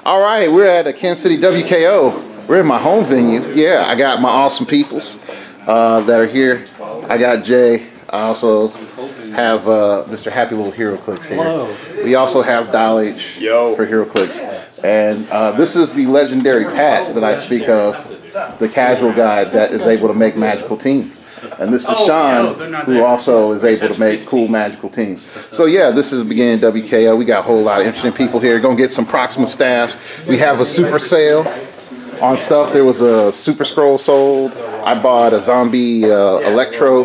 All right, we're at a Kansas City WKO. We're in my home venue. Yeah, I got my awesome peoples that are here. I got Jay. I also have Mr. Happy Little heroclix here. Hello. We also have Dial H for heroclix. And this is the legendary Pat that I speak of, the casual guy that is able to make magical teams. And this is Sean, who also is able to make cool magical teams. So yeah, this is the beginning of WKO. We got a whole lot of interesting people here. Gonna get some Proxima staffs. We have a super sale on stuff. There was a Super Scroll sold. I bought a zombie Electro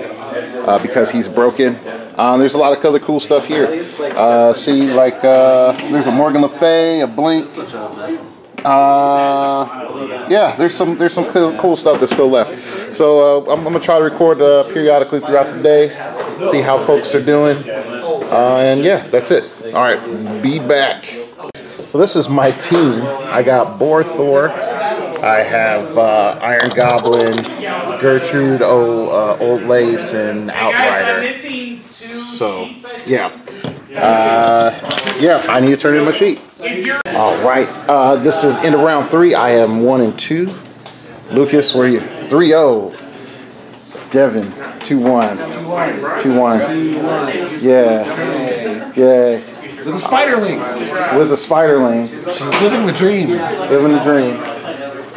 because he's broken. There's a lot of other cool stuff here. See, like there's a Morgan Le Fay, a Blink. Yeah, there's some cool stuff that's still left. So I'm gonna try to record periodically throughout the day, see how folks are doing, and yeah, that's it. All right, be back. So this is my team. I got Boar Thor. I have Iron Goblin, Gertrude, Old Lace, and Outrider. So yeah, yeah, I need to turn in my sheet. All right, this is into round 3. I am 1 and 2. Lucas, where are you? 3-0. Devin, 2-1. 2-1. Yeah. Yeah. With a spiderling. With a spiderling. She's living the dream. Living the dream.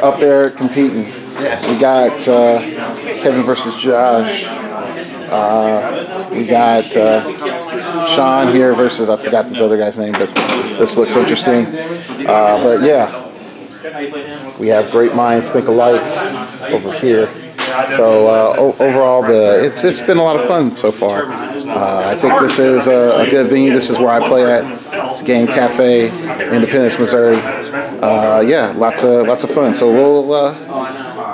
Up there competing. Yeah. We got Kevin versus Josh. We got Sean here versus, I forgot this other guy's name, but this looks interesting. But yeah, we have great minds think alike over here. So overall, it's been a lot of fun so far. I think this is a good venue. This is where I play at. It's Game Cafe, Independence, Missouri. Yeah, lots of fun. So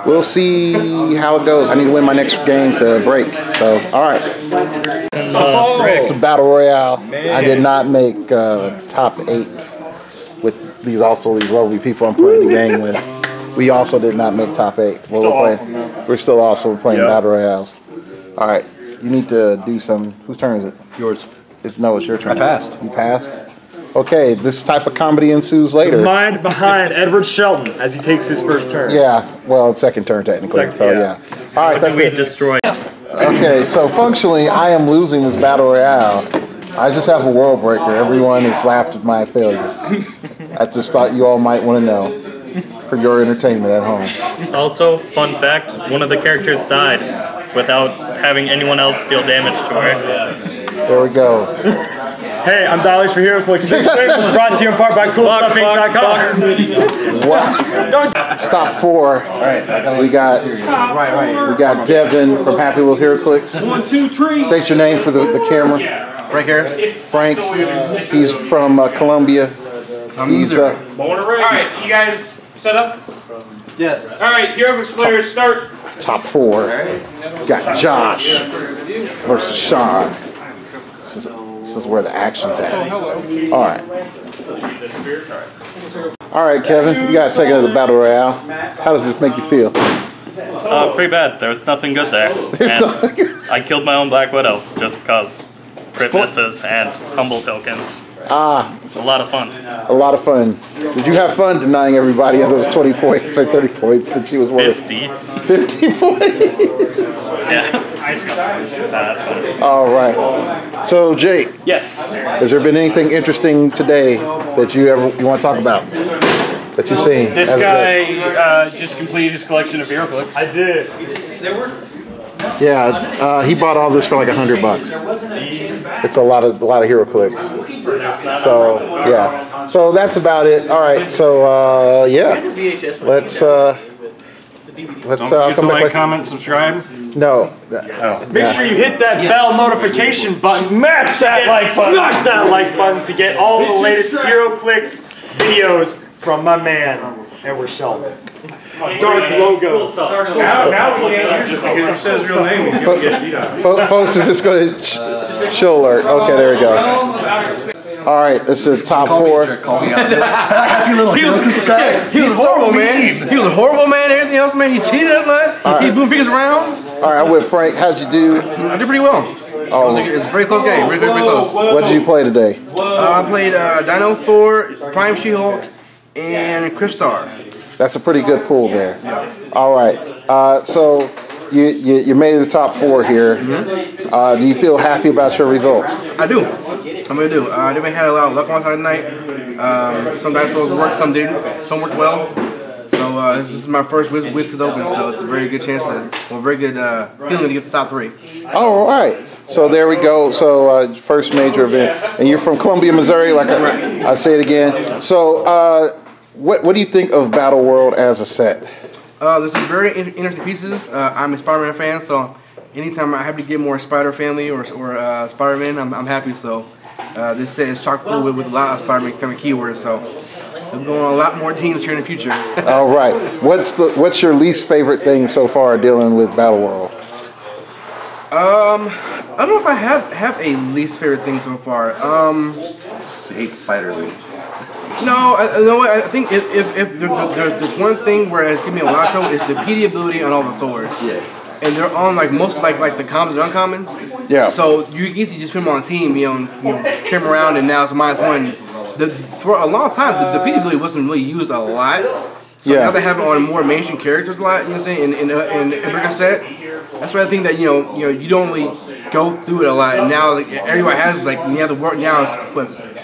we'll see how it goes. I need to win my next game to break. So all right. It's a battle royale. I did not make top 8 with these lovely people I'm playing the game with. We also did not make top 8. Well, we're still also playing battle royales. All right, you need to do some. Whose turn is it? Yours. It's your turn. I passed. You passed. Okay, this type of comedy ensues later. The mind behind Edward Shelton as he takes his first turn. Yeah, well, second turn technically. So yeah. All right, that's it. Destroy. Okay, so functionally, I am losing this battle royale. I just have a world breaker. Everyone has laughed at my failure. I just thought you all might want to know for your entertainment at home. Also, fun fact, one of the characters died without having anyone else deal damage to her. There we go. Hey, I'm Dial H for heroclix. This was brought to you in part by CoolStuffInc.com. Wow. Stop 4. We got Devin from Happy Little heroclix. 1, 2, 3. State your name for the camera. Frank Harris. Frank. He's from Columbia. He's All right, you guys set up? Yes. All right, heroclix players start. top 4. Got Josh versus Sean. This is where the action's at. All right. All right, Kevin. You got a second of the battle royale. How does this make you feel? Pretty bad. There was nothing good there. And I killed my own Black Widow just because. Crit misses and humble tokens. It's a lot of fun. A lot of fun. Did you have fun denying everybody of those 20 points or 30 points that she was worth? 50. 50 points? Yeah. All right. So, Jake. Yes. Has there been anything interesting today that you want to talk about? That you've seen? This guy just completed his collection of heroclix. I did. Yeah, he bought all this for like $100. It's a lot of heroclix. So yeah, so that's about it. All right, so yeah, let's Don't forget to come back. like, comment, subscribe. No. Make sure you hit that bell notification button. Smash that like button. Smash that like button to get all the latest heroclix videos from my man, Edward Shelton. Dark logos. Now we can't use it because he says his real name. He's going to get beat up. Folks are just going to chill alert. Okay, there we go. All right, this is top 4. Call me out. Happy little heroclix guy. He was horrible, man. He was a horrible man. Everything else, man. He cheated at life. He moved fingers around. All right, I'm with Frank. How'd you do? I did pretty well. Oh, It was a very close game. Very close. what did you play today? I played Dino Thor, Prime She-Hulk, and Crystar. That's a pretty good pool there. All right. So you made the top 4 here. Do you feel happy about your results? I do. I'm gonna do. I definitely had a lot of luck on my side tonight. Some dice rolls worked, some didn't. Some worked well. So this is my first Whiskers Open, so it's a very good chance very good feeling to get the top 3. All right. So there we go. So first major event, and you're from Columbia, Missouri. Like I say it again. So what do you think of Battle World as a set? There's some very interesting pieces. I'm a Spider-Man fan, so anytime I have to get more Spider Family or Spider-Man, I'm happy. So this set is chock full with a lot of Spider-Man family keywords. So I'm going on a lot more teams here in the future. All right. What's your least favorite thing so far dealing with Battle World? I don't know if I have a least favorite thing so far. Hate Spider League. No, I think if there's one thing where it's giving me a lot of trouble, it's the PD ability on all the Thors. Yeah. And they're on like most like the commons and uncommons. Yeah. So you easily just put them on a team, carry them around, and now it's -1. For a long time, the PD ability wasn't really used a lot. So now they have it on more mainstream characters a lot. You know what I'm saying? In a bigger set. That's why I think that you don't really go through it a lot. And now everybody has you have to work now. It's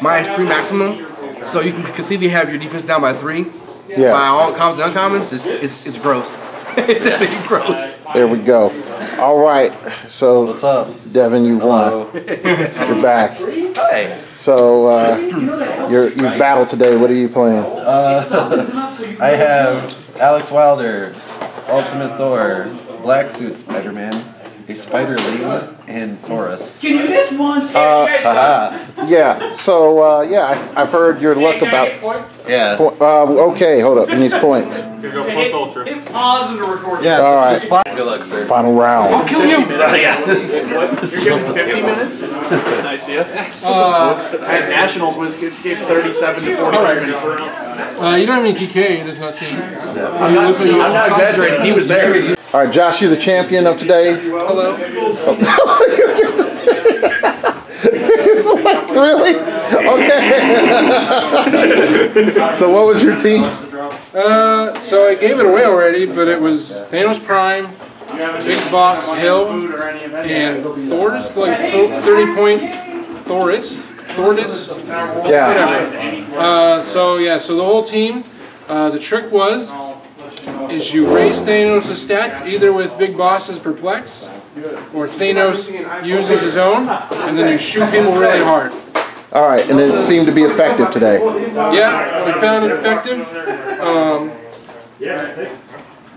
-3 maximum. So you can conceivably have your defense down by 3. Yeah. By all commons and uncommons, it's gross. It's definitely gross. There we go. All right. So What's up? Devin, you won. You're back. Hey. So you battled today. What are you playing? I have Alex Wilder, Ultimate Thor, Black Suit Spider-Man, a Spider League, and Forest. Can you miss one? Yeah. So I've heard your luck about. Yeah. Okay, hold up. He needs points. Hit pause and record. Yeah. All right. Just good luck, sir. Final round. I'll kill you. You're giving 50 minutes? That's nice, yeah. At Nationals, Whiskers gave 37 to 45 minutes. You don't have any TK, does not seem. I'm not exaggerating. He was there. All right, Josh, you're the champion of today. Hello. It's like, really? Okay. So what was your team? So I gave it away already, but it was Thanos Prime, Big Boss Hill, and Thor's, like 30-point Thordis. Yeah. Whatever. So the whole team, the trick is you raise Thanos' stats either with Big Boss's Perplex, or Thanos uses his own, and then you shoot people really hard. All right, and it seemed to be effective today. Yeah, we found it effective.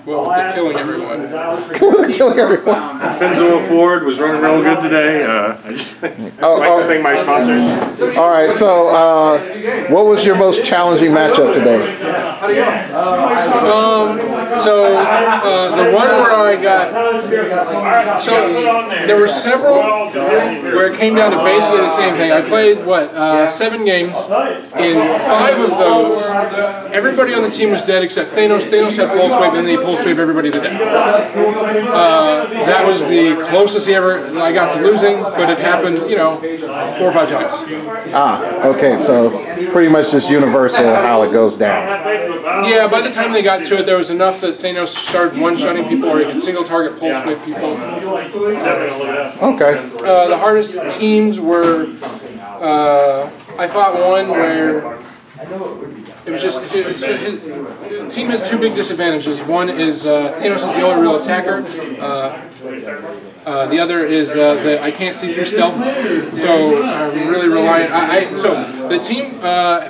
Well, they're killing everyone. Killing everyone. Benzo Ford was running real good today. I just like to thank my sponsors. All right, so what was your most challenging matchup today? The one where I got, there were several where it came down to basically the same thing. I played 7 games. In 5 of those, everybody on the team was dead except Thanos. Thanos had pulse wave, and then he pulse wave everybody to death. That was the closest I got to losing, but it happened, 4 or 5 times. Okay, so pretty much just universal how it goes down. Yeah, by the time they got to it, there was enough that Thanos started one-shotting people, or he could single target pulse wave people. Okay. The hardest teams were, I fought one where it was just, the team has 2 big disadvantages. One is Thanos is the only real attacker. The other is that I can't see through stealth, so I'm really reliant. So the team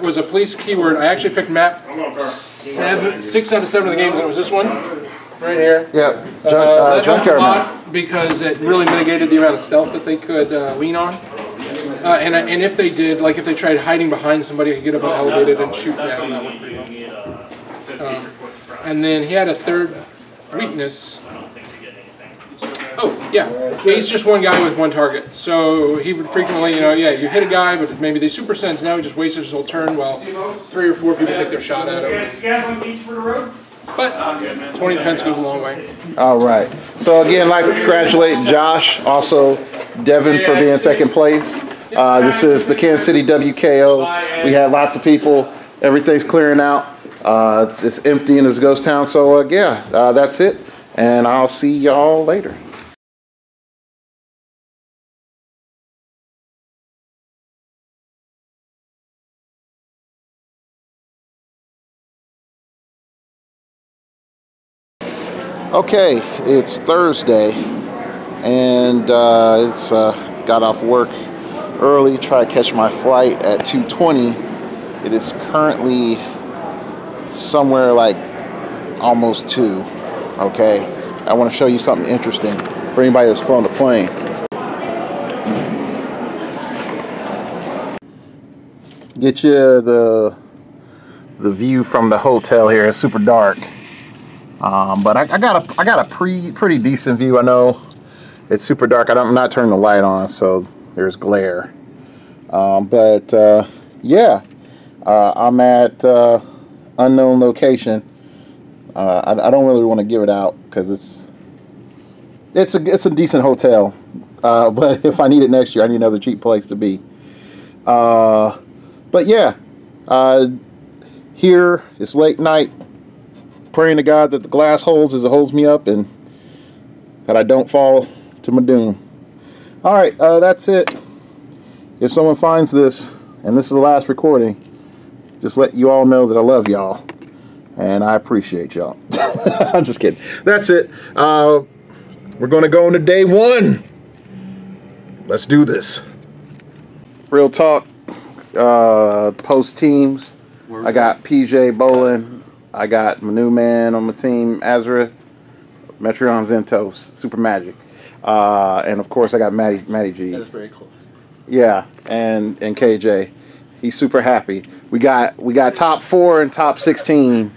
was a police keyword. I actually picked map 6 out of 7 of the games, and it was this one right here. Yeah, that helped a junkyard map. lot because it really mitigated the amount of stealth that they could lean on. And if they did, like if they tried hiding behind somebody, I could get up and elevated and shoot down. That would be and then he had a third weakness. Oh, yeah. He's just one guy with one target. So he would frequently, you hit a guy, but maybe they super sense. Now he just wastes his whole turn while 3 or 4 people take their shot at him. But 20 defense goes a long way. All right. So again, I'd like to congratulate Josh, also Devin for being 2nd place. This is the Kansas City WKO. We had lots of people. Everything's clearing out. It's empty in this ghost town. So yeah, that's it. And I'll see y'all later. Okay, it's Thursday, and it's got off work early. Try to catch my flight at 2:20. It is currently somewhere like almost 2. Okay, I want to show you something interesting for anybody that's flown the plane. Get you the view from the hotel here. It's super dark. But I got a pretty decent view. I know it's super dark. I'm not turning the light on, so there's glare. Yeah, I'm at unknown location. I don't really want to give it out because it's a decent hotel. But if I need it next year, I need another cheap place to be. But yeah, here it's late night. Praying to God that the glass holds as it holds me up and that I don't fall to my doom. All right, that's it. If someone finds this, and this is the last recording, just let you all know that I love y'all and I appreciate y'all. I'm just kidding. That's it. We're going to go into day 1. Let's do this. Real talk, post teams. I got PJ Bolin. I got my new man on my team, Azareth, Metreon Zentos, Super Magic. And of course I got Matty G. That is very close. Yeah, and KJ. He's super happy. We got top 4 and top 16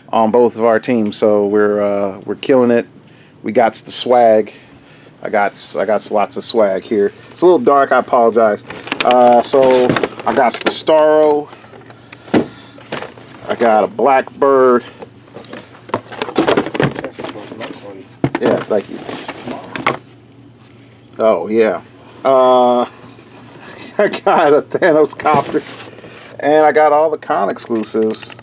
on both of our teams, so we're killing it. We got the swag. I got lots of swag here. It's a little dark, I apologize. So I got the Starro. I got a Blackbird. Yeah, thank you. Oh, yeah. I got a Thanos copter. And I got all the con exclusives,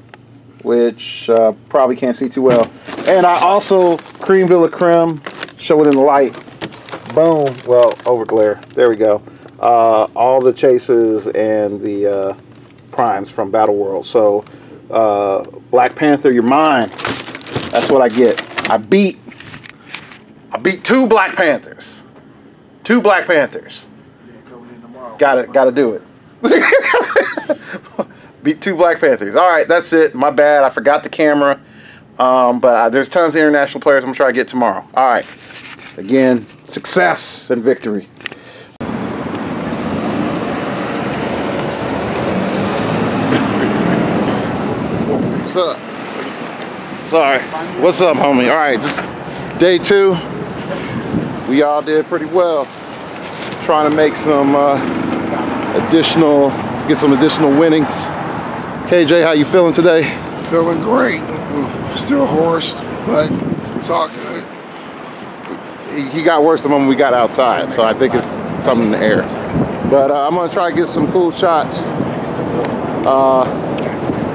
which probably can't see too well. And I also, Cream Villa Creme, show it in the light. Boom. Well, over glare. There we go. All the chases and the primes from Battle World. So, Black Panther, you're mine. That's what I get. I beat 2 Black Panthers. 2 Black Panthers. Gotta do it. Beat 2 Black Panthers. All right, that's it. My bad. I forgot the camera. But there's tons of international players I'm gonna try to get tomorrow. All right. Again, success and victory. What's up? Sorry. What's up, homie? All right, just day 2. We all did pretty well. Trying to make some get some additional winnings. KJ, how you feeling today? Feeling great. Still hoarse, but it's all good. He got worse the moment we got outside, so I think it's something in the air. But I'm gonna try to get some cool shots.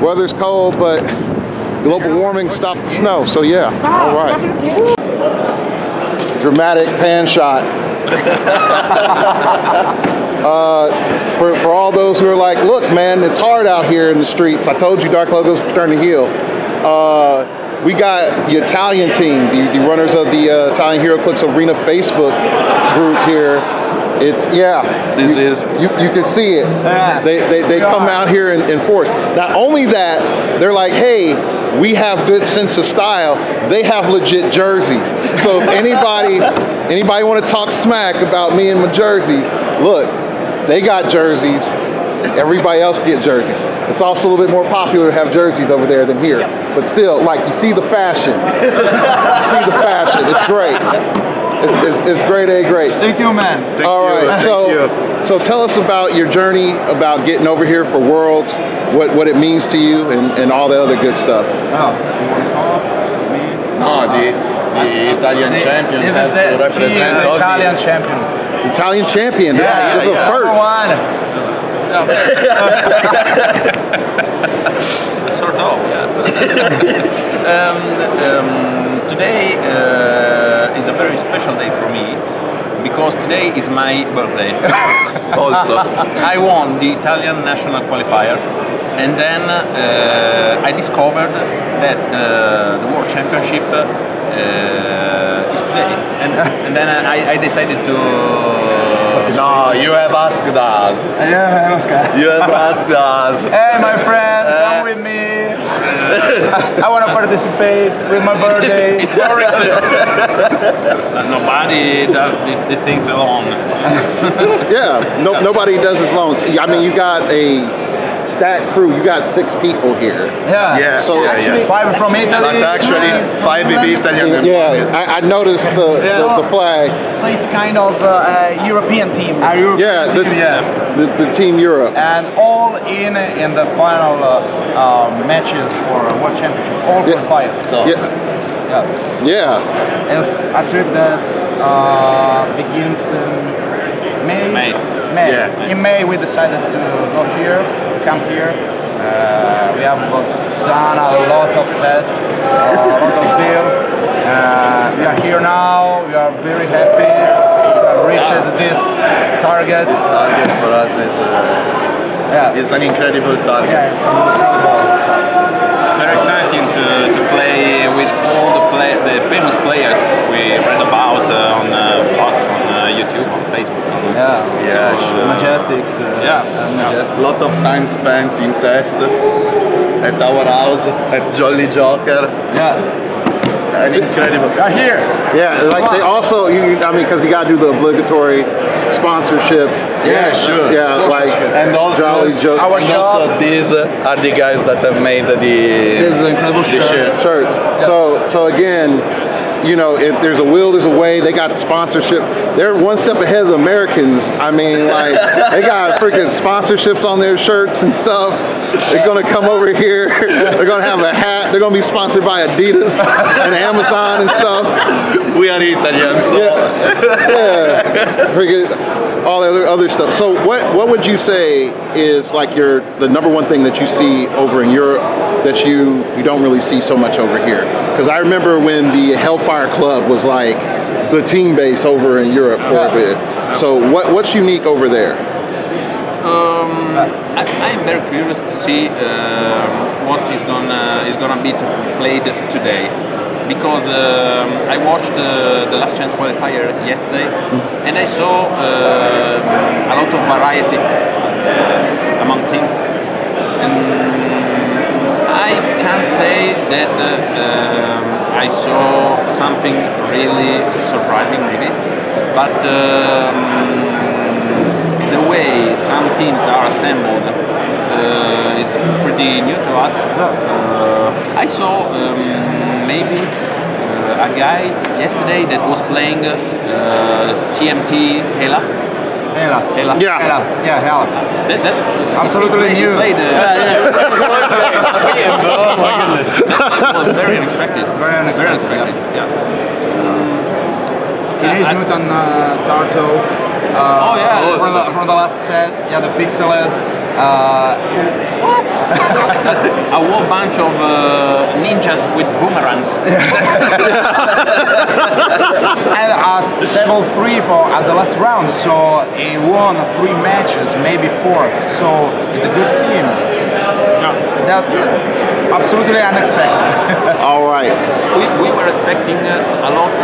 Weather's cold, but global warming stopped the snow, so yeah, all right. Dramatic pan shot. For all those who are like, look, man, it's hard out here in the streets. I told you Dark Logo's starting to heal. We got the Italian team, the runners of the Italian heroclix Arena Facebook group here. It's, yeah. You can see it. They come out here in force. Not only that, they're like, hey, we have good sense of style. They have legit jerseys. So if anybody want to talk smack about me and my jerseys, look, they got jerseys. Everybody else get jerseys. It's also a little bit more popular to have jerseys over there than here. But still, like, you see the fashion. You see the fashion. It's great. It's great, great. Thank you, man. All right, so tell us about your journey, about getting over here for Worlds, what it means to you, and all the other good stuff. Oh, you want to talk? Me? No, the Italian champion. This is the Italian champion. Italian champion. This is the first. Sort of, yeah. Today is a very special day for me because today is my birthday. Also, I won the Italian national qualifier, and then I discovered that the World Championship is today, and then I decided to. No, you have asked us. Yeah, Oscar. You have asked us. Hey, my friend, come with me. I want to participate with my birthday. Nobody does these things alone. Yeah, nobody does this alone. I mean, you got a stacked crew. You got 6 people here. Yeah. So actually, 5 from Italy. But actually, 5 Italian. Yeah, I noticed the flag. So it's kind of a European team. The Team Europe. And all in the final matches for World Championship, all qualified. So it's a trip that begins in May. Yeah. In May we decided to go here, to come here. We have done a lot of tests, a lot of builds. We are here now. We are very happy to have reached this target. This target for us is it's an incredible target. Yeah, it's incredible. It's very exciting to play with all the famous players we read about on blogs, on YouTube, on Facebook. Majestics. A lot of time spent in test at our house at Jolly Joker. And incredible. We are here. Yeah, like they also, I mean, because you got to do the obligatory sponsorship. Yeah, sure. Yeah, like and also, Jolly Joker. Our shop. Also these are the guys that have made These are incredible shirts. So again, you know, if there's a will, there's a way. They got sponsorship. They're one step ahead of the Americans. I mean, like, they got freaking sponsorships on their shirts and stuff. They're gonna come over here. They're gonna have a hat. They're gonna be sponsored by Adidas and Amazon and stuff. We are Italians, so freaking all the other stuff. So what would you say is like the number one thing that you see over in Europe that you don't really see so much over here? Because I remember when the Hellfire Club was like the team base over in Europe for a bit. So what's unique over there? I'm very curious to see what is gonna be played today, because I watched the Last Chance qualifier yesterday, and I saw a lot of variety among teams, and I can't say that I saw something really surprising, maybe, but the way some teams are assembled is pretty new to us. I saw maybe a guy yesterday that was playing TMT Hela. That's absolutely new. Played, oh my goodness. That was very unexpected. Very unexpected. Yeah. Teenage Mutant Turtles. From the last set. Yeah, the Pixeled. What? A whole bunch of ninjas with boomerangs. And at table 3 at the last round, so he won 3 matches, maybe 4. So it's a good team. That absolutely unexpected. All right. We were expecting a lot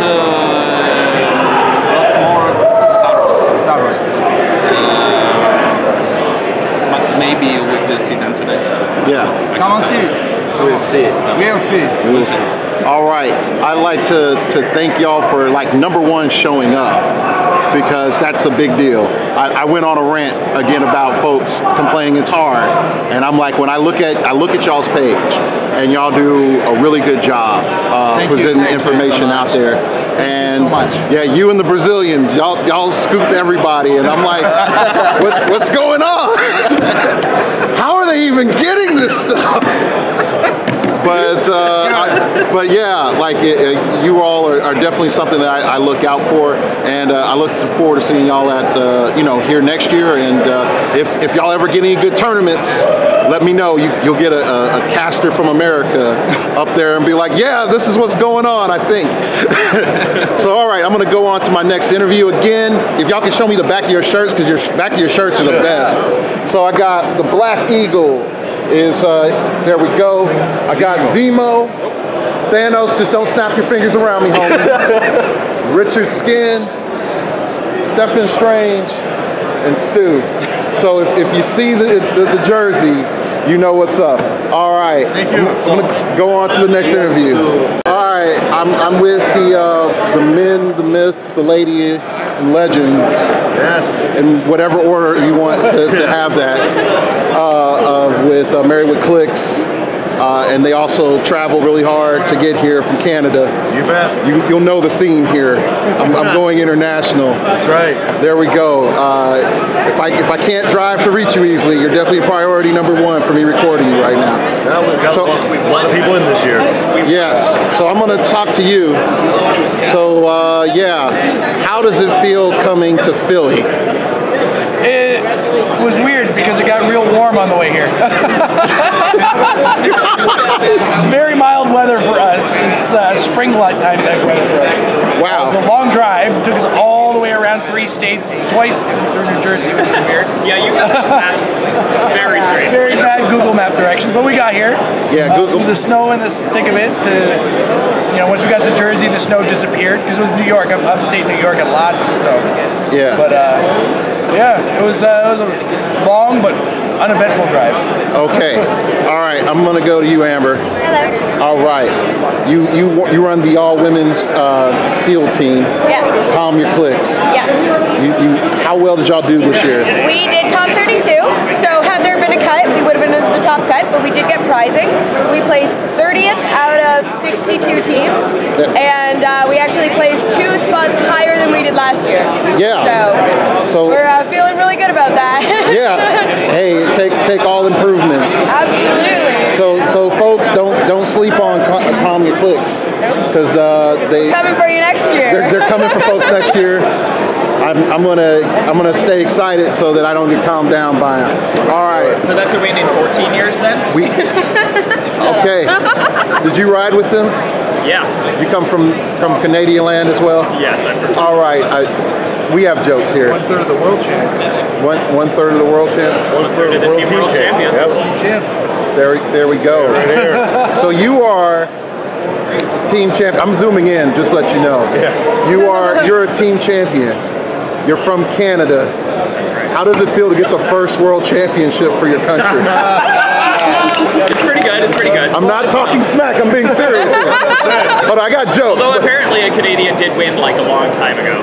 more Star Wars. But maybe we will see them today. Yeah. Come on, see. We'll see. We'll see. All right. I'd like to thank y'all for like #1 showing up, because that's a big deal. I went on a rant again about folks complaining it's hard, and I'm like, when I look at y'all's page, and y'all do a really good job presenting information out there. And so much. Yeah, you and the Brazilians, y'all scoop everybody, and I'm like, what's going on? How are they even getting this stuff? But but yeah, like you all are definitely something that I look out for, and I look forward to seeing y'all at here next year. And if y'all ever get any good tournaments, let me know. You'll get a caster from America up there and be like, yeah, this is what's going on, I think. So all right, I'm gonna go on to my next interview again. If y'all can show me the back of your shirts, because your back of your shirts are the best. So I got the Black Eagle is, there we go. I got Zemo. Thanos, just don't snap your fingers around me, homie. Richard Skin, Stephen Strange, and Stu. So if you see the jersey, you know what's up. All right. Thank you. I'm gonna go on to the next interview. All right, I'm with the men, the myth, the lady, and legends. Yes. In whatever order you want to have that. With Married with Clicks. And they also travel really hard to get here from Canada. You bet. You'll know the theme here. I'm going international. That's right. There we go. If I can't drive to reach you easily, you're definitely priority #1 for me recording you right now. We've got a lot of people in this year. Yes. So I'm going to talk to you. So yeah, how does it feel coming to Philly? It was weird because it got real warm on the way here. Very mild weather for us. It's spring-like time type weather for us. Wow. It was a long drive. It took us all the way around 3 states, twice through New Jersey, which was weird. Yeah, you got very strange. Very bad Google Map directions, but we got here. Yeah, Google. Through the snow and the thick of it to, once we got to Jersey, the snow disappeared because it was New York, upstate New York, and lots of snow. Yeah. But yeah, it was a long but uneventful drive. Okay. All right. I'm gonna go to you, Amber. Hello. All right. You run the all women's SEAL team. Yes. Calm Your Clicks. Yes. How well did y'all do this year? We did top 32. So had there been a cut, we would have been in the top cut, but we did get prizing. We placed 30th out of 62 teams, and we actually placed 2 spots higher than we did last year. Yeah. So we're feeling really good about that. Yeah. Hey, take all improvements. Absolutely. So folks, don't sleep on Calm Your Clicks, because they're coming for you next year. They're coming for folks next year. I'm gonna stay excited so that I don't get calmed down by them. All right. So that's a win in 14 years then? Okay. Did you ride with them? Yeah. You come from Canadian land as well? Yes, I'm from. All right. We have jokes here. 1/3 of the world champs. 1/3 of the world champs. 1/3 of the team world champions. Yep. Champs. There we go. Right here. So you are team champion. I'm zooming in, just to let you know. Yeah. You're a team champion. You're from Canada. That's right. How does it feel to get the first world championship for your country? It's pretty good. It's pretty good. I'm not talking smack. I'm being serious. But I got jokes. Although apparently a Canadian did win like a long time ago.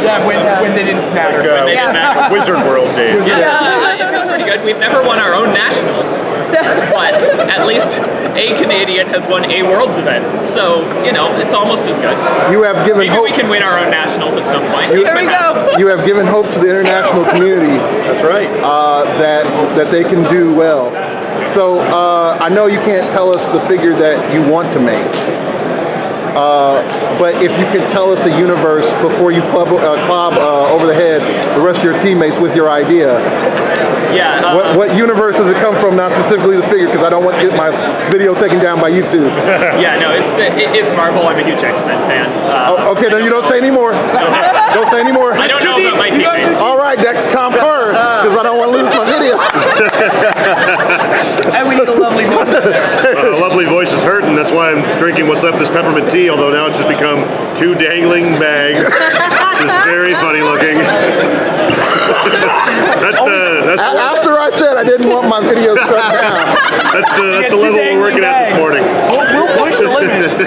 Yeah, when they didn't matter. Like, when they didn't matter. Wizard World days. Yeah, it feels pretty good. We've never won our own nationals, but at least a Canadian has won a Worlds event. So, it's almost as good. You have given hope. Maybe we can win our own nationals at some point. Here we go. You have given hope to the international community. That's right. That they can do well. So, I know you can't tell us the figure that you want to make. But if you could tell us a universe before you club over the head the rest of your teammates with your idea. Yeah. What universe does it come from? Not specifically the figure, because I don't want to get my video taken down by YouTube. Yeah, no, it's Marvel. I'm a huge X-Men fan. Okay, then you don't say anymore. Don't say anymore. I don't know about my teammates. All right, next Tom Kerr, because I don't want to lose my video. And we need a lovely voice. Lovely voice is hurting. That's why I'm drinking what's left of this peppermint tea. Although now it's just become 2 dangling bags. Just very funny looking. After I said I didn't want my videos cut down. That's the level we're working at this morning. We'll push the limits.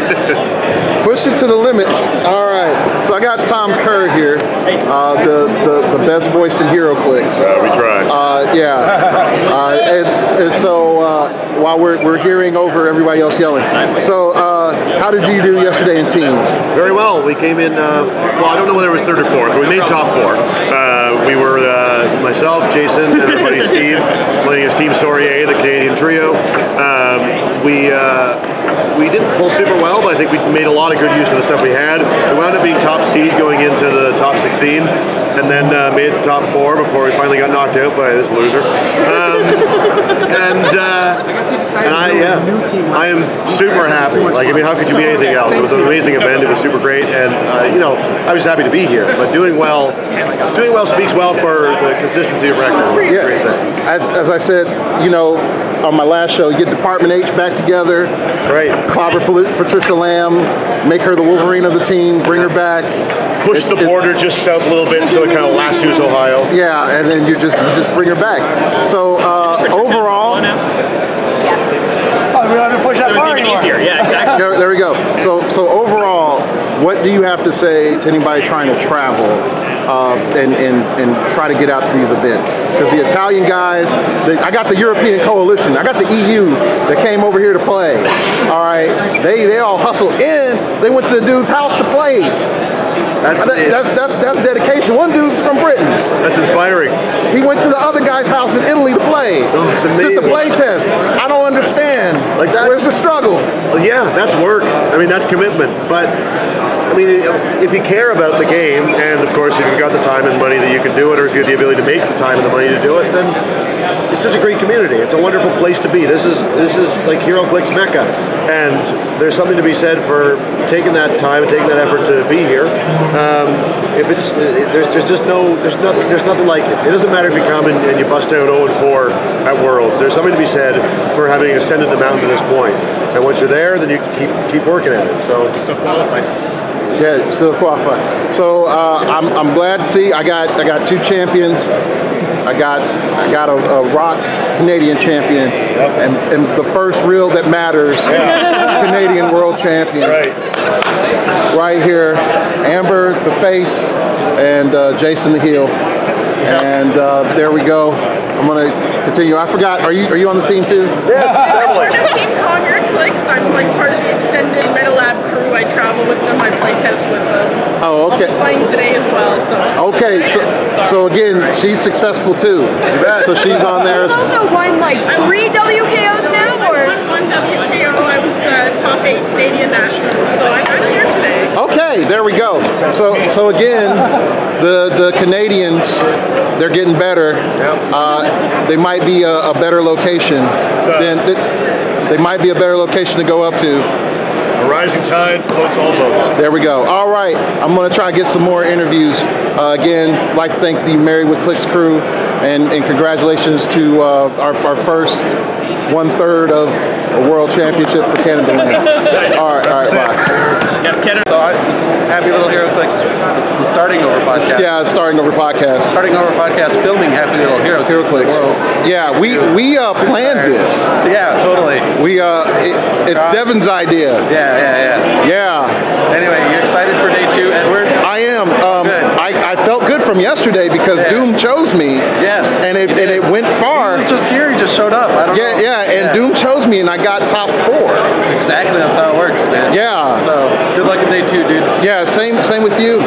Push it to the limit. All right. So I got Tom Kerr here, the best voice in heroclix. We try. While we're hearing over everybody else yelling. So how did you do yesterday in teams? Very well. We came in. Well, I don't know whether it was 3rd or 4th. But we made top 4. We were myself, Jason, and our buddy Steve playing as Team Saurier, the Canadian trio. We didn't pull super well, but I think we made a lot of good use of the stuff we had. We wound up being top seed going into the top 16, and then made it to top 4 before we finally got knocked out by this loser. I am super happy. Like, I mean, how could you be anything else? It was an amazing event. It was super great, and you know, I was happy to be here. But doing well speaks well for the consistency of record. Yes. As I said, you know, on my last show, you get Department H back together. That's right. Clobber Patricia Lamb, make her the Wolverine of the team, bring her back. Push the border just south a little bit so it kind of lassos Ohio. Yeah, and then you just bring her back. So overall, we don't have to push that far anymore. Easier. Yeah, exactly. there we go. So overall, what do you have to say to anybody trying to travel and try to get out to these events? Because the Italian guys, I got the European Coalition, I got the EU that came over here to play. All right, they all hustled in. They went to the dude's house to play. That's dedication. One dude's from Britain. That's inspiring. He went to the other guy's house in Italy to play. Oh, it's amazing. Just to play test. I don't understand. Like, where's the struggle? Well, yeah, that's work. I mean, that's commitment. But I mean, if you care about the game, and of course, if you've got the time and money that you can do it, or if you have the ability to make the time and the money to do it, then it's such a great community. It's a wonderful place to be. This is like heroclix Mecca, and there's something to be said for taking that time and taking that effort to be here. There's nothing like it. It doesn't matter if you come and you bust out 0-4 at Worlds. There's something to be said for having ascended the mountain to this point. And once you're there, then you keep working at it. So still qualified. Yeah, still qualified. So I'm glad to see I got 2 champions. I got a rock Canadian champion, and the first reel that matters, Canadian world champion. Right here, Amber the face, and Jason the heel. And there we go. I'm gonna continue. I forgot. Are you on the team too? Yes, I'm part of Team Heroclix. I'm like part of the extended MetaLab crew. I travel with them. I play test with them. Oh, okay. I'll be playing today as well. So. Okay, so again, she's successful too. So she's on there. You've also won like 3 WKOs now, or? I won 1 WKO. I was top 8 Canadian nationals. So I'm here today. Okay, there we go. So again, the Canadians, they're getting better. They might be a better location. They might be a better location to go up to. A rising tide floats all boats. There we go. All right, I'm going to try to get some more interviews. Again, I'd like to thank the Married with Clicks crew, and congratulations to our first 1/3 of a world championship for Canada. All right, bye. Yes, Canada. So this is Happy Little Heroclix. It's the Starting Over podcast. Yeah, Starting Over podcast. Starting Over podcast, filming Happy Little Heroclix. Yeah, we planned this. Yeah, totally. It's Devin's idea. Yeah. Anyway, you excited for day 2, Edward? I am. I felt good from yesterday because Doom chose me. Yes. And it went far. He was just here. He just showed up. I don't know. Yeah. And Doom chose me, and I got top 4. That's how it works, man. Yeah. So good luck in day 2, dude. Yeah. Same with you.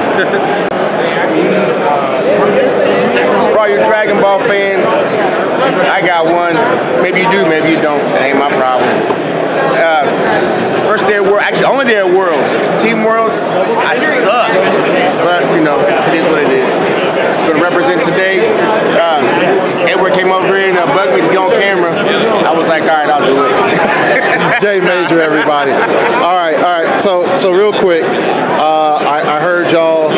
For all your Dragon Ball fans, I got one. Maybe you do, maybe you don't. That ain't my problem. First day of Worlds, actually only day of Worlds. Team Worlds, I suck. But, you know, it is what it is. Gonna represent today. Edward came over here and bugged me to get on camera. I was like, all right, I'll do it. Jay Major, everybody. All right. So real quick, I heard y'all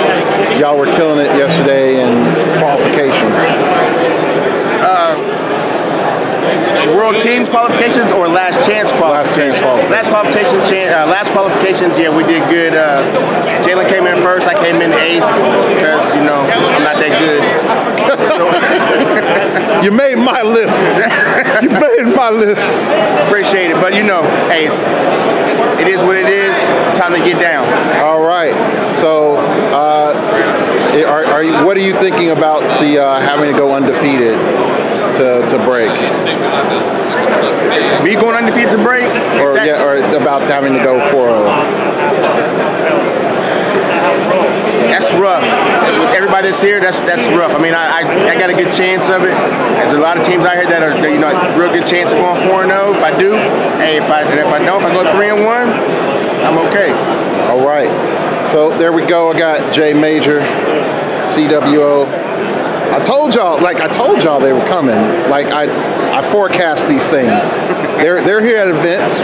were killing it yesterday in qualifications. World Teams qualifications or Last Chance qualifications? Last qualifications, yeah, we did good. Jalen came in first, I came in 8th because, you know, I'm not that good. You made my list. You made my list. Appreciate it, but you know, hey, it is what it is. Time to get down. All right. So, what are you thinking about the having to go undefeated to break? Me going undefeated to break? Or about having to go 4-0? that's rough. With everybody that's here, that's rough. I mean, I got a good chance of it. There's a lot of teams out here that are, you know, real good chance of going 4-0. If I do, hey, if I don't, if I go 3-1, I'm okay. All right. So there we go. I got J Major, CWO. I told y'all they were coming. Like I forecast these things. They're here at events.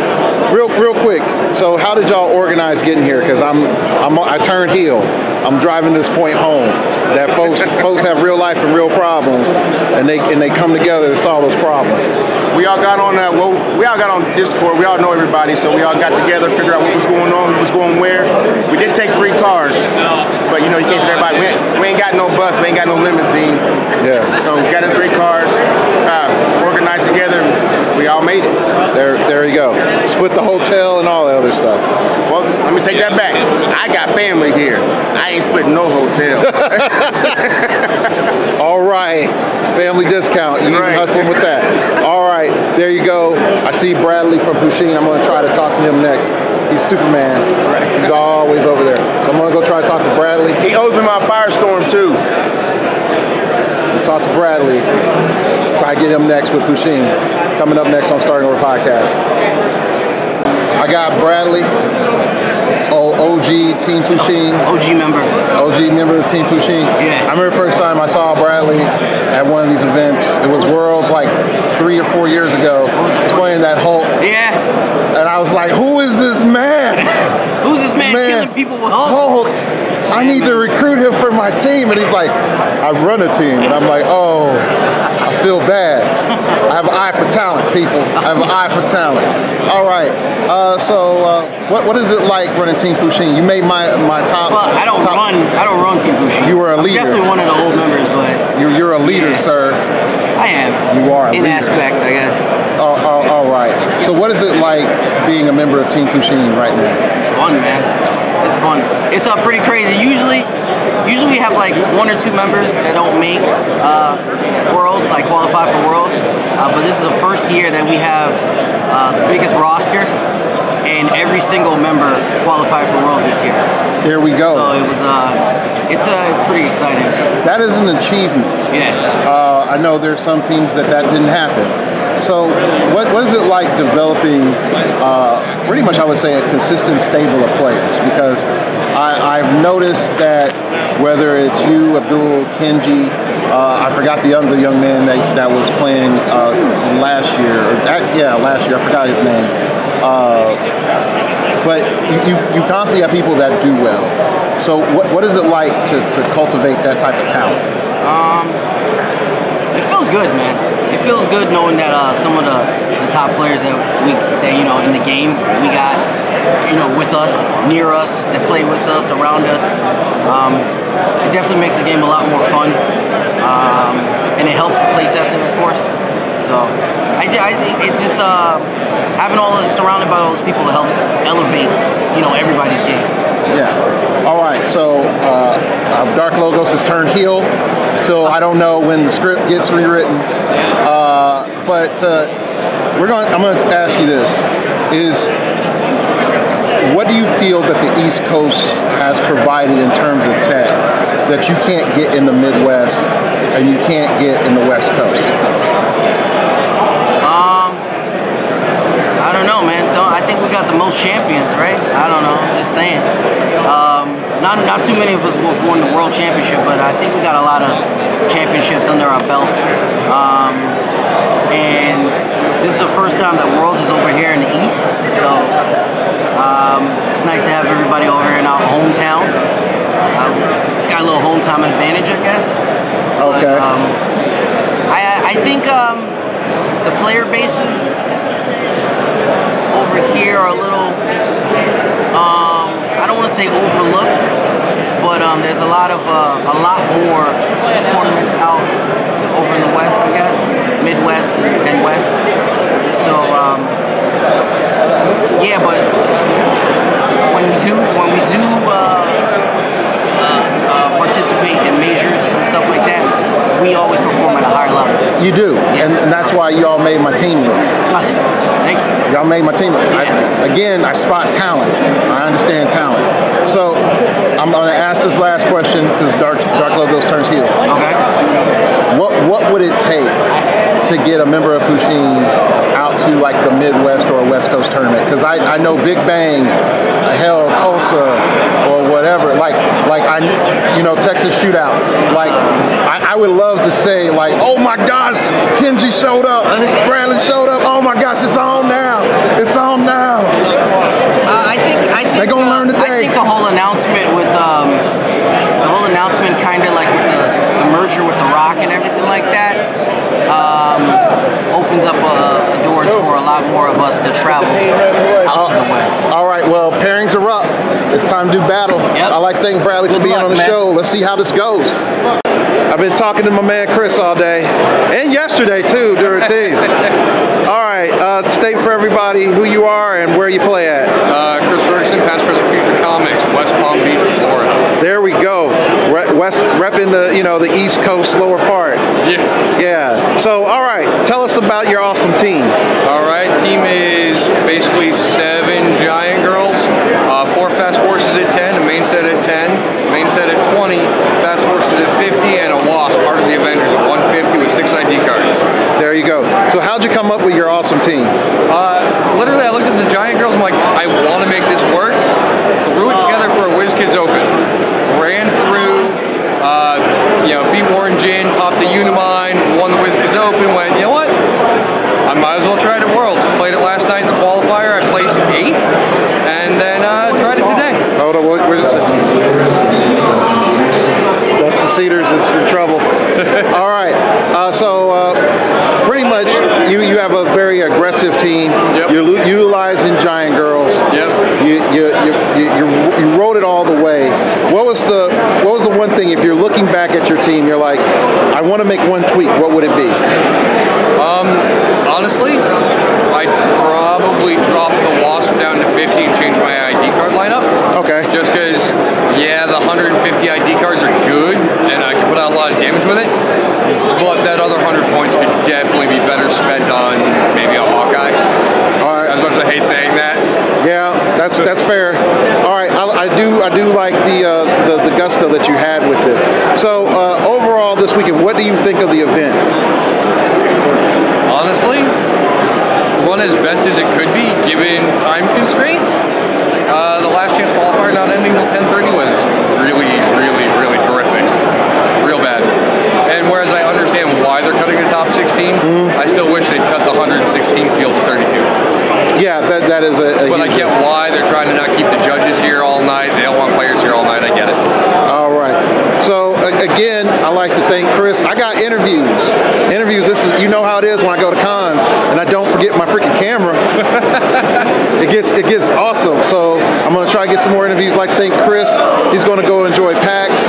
Real quick. So how did y'all organize getting here? Because I turned heel. I'm driving this point home. That folks have real life and real problems, and they come together to solve those problems. We all got on we all got on Discord. We all know everybody, so we all got together, figure out what was going on, who was going where. We did take 3 cars, but you know you can't fit everybody. We ain't got no bus, we ain't got no limousine. Yeah. So we got in 3 cars, organized together. We all made it. There you go. Split the hotel and all that other stuff. Well, let me take that back. I got family here. I ain't splitting no hotel. All right, family discount. You can hustle with that. All right, there you go. I see Bradley from Pusheen. I'm going to try to talk to him next. He's Superman. He's always over there. So I'm going to go try to talk to Bradley. He owes me my Firestorm too. Talk to Bradley. Try to get him next with Pusheen. Coming up next on Starting Over Podcast. I got Bradley, OG Team Pusheen. OG member of Team Pusheen. Yeah. I remember the first time I saw Bradley at one of these events. It was Worlds like 3 or 4 years ago. Playing that Hulk. Yeah. And I was like, who is this man? Who's this man killing people with Hulk? I need to recruit him for my team. And he's like, I run a team. And I'm like, oh, I feel bad. I have an eye for talent, people. I have an eye for talent. All right. What is it like running Team Pusheen? You made my top. Well, I don't run Team Pusheen. You were a leader. I'm definitely one of the old members, but you're a leader, sir. I am. You are a in leader. aspect, I guess. All right. So what is it like being a member of Team Pusheen right now? It's fun, man. It's fun. It's pretty crazy. Usually we have like 1 or 2 members that don't make Worlds, like qualify for Worlds. But this is the first year that we have the biggest roster, and every single member qualified for Worlds this year. There we go. So it was it's pretty exciting. That is an achievement. Yeah. I know there's some teams that didn't happen. So what is it like developing pretty much, I would say, a consistent stable of players? Because I've noticed that whether it's you, Abdul, Kenji, I forgot the other young man that was playing last year. Last year. I forgot his name. But you constantly have people that do well. So what is it like to cultivate that type of talent? It feels good, man. It feels good knowing that some of the top players that you know in the game we got, you know, with us, near us, that play with us, around us. It definitely makes the game a lot more fun, and it helps with play testing, of course. So I think it's just having surrounded by all those people that helps elevate, you know, everybody's game. Yeah. All right. So Dark Logos has turned heel till I don't know when the script gets rewritten. But I'm going to ask you this: what do you feel that the East Coast has provided in terms of tech that you can't get in the Midwest and you can't get in the West Coast? I don't know, man. I think we got the most champions, right? I don't know. I'm just saying. Not too many of us have won the World Championship, but I think we got a lot of championships under our belt. And this is the first time that Worlds is over here in the East, so it's nice to have everybody over here in our hometown. Got a little hometown advantage, I guess. Okay. But, I think the player bases over here are a little, I don't want to say overlooked, but there's a lot more tournaments out over in the West, I guess, Midwest and West. So yeah, but when we do participate in majors and stuff like that, we always perform at a higher level. You do. and that's why y'all made my team list. Thank you. Y'all made my team list. I spot talent. I understand talent. So I'm going to ask this last question because Dark Logos turns heel. Okay. What would it take to get a member of Pusheen out to like the Midwest or West Coast tournament? Because I know Big Bang, hell, Tulsa, or whatever. Like Texas Shootout. Like I would love to say like, oh my gosh, Kenji showed up, Bradley showed up. Oh my gosh, it's on now. It's on now. I think they're gonna learn today. I think the whole announcement with kind of like with the merger with The Rock and everything like that opens up doors for a lot more of us to travel out to the West. All right, well, pairings are up. It's time to do battle. Yep. I like to thank Bradley for being on the show. Let's see how this goes. I've been talking to my man Chris all day, and yesterday too during teams. All right, state for everybody who you are and where you play at. Chris Ferguson, past, present, future comics, West Palm Beach, Florida. There we go. Repping the East Coast lower part. Yeah. So, all right, tell us about your awesome team. All right, team is basically 7 giant girls, 4 fast forces at 10, a main set at 10, main set at 20, fast forces at 50, and a wasp, part of the Avengers at 150 with 6 ID cards. There you go. So how'd you come up with your awesome team? Literally, I looked at the giant girls, I'm like, I want to make this work. Threw it together for a WizKids Open. Ran through, beat Warren Gin, popped the Unimind, won the WizKids Open, went, you know what? I might as well try it at Worlds. Played it last night in the qualifier, I placed 8th, and then tried it today. Hold on, where's Dustin Cedars is in trouble. All right, pretty much you have a very aggressive team. Yep. You're utilizing giant girls. Yep. You rode it all the way. What was the one thing, if you're looking back at your team, you're like, I want to make one tweak, what would it be? Honestly, I'd probably drop the Wasp down to 50 and change my ID card lineup. Okay. Just because, the 150 ID cards are good, and I can put out a lot of damage with it. But that other 100 points could definitely be better spent on maybe a Hawkeye. All right. As much as I hate saying that. Yeah, that's fair. All right, I do like the gusto that you had with this. So overall this weekend, what do you think of the event? Honestly, run as best as it could be given time constraints. The last chance qualifier not ending till 10:30 was really, really, really horrific. Real bad. And whereas I understand why they're cutting the top 16, I still wish they'd cut the 116 field to 32. Yeah, that is a But I get why they're trying to not keep the judges here all night. They don't want players here all night. I get it. All right. So again, I like to thank Chris. I got interviews. This is, you know how it is when I go to cons and I don't forget my freaking camera. It gets awesome. So I'm gonna try to get some more interviews. Like to thank Chris. He's gonna go enjoy PAX.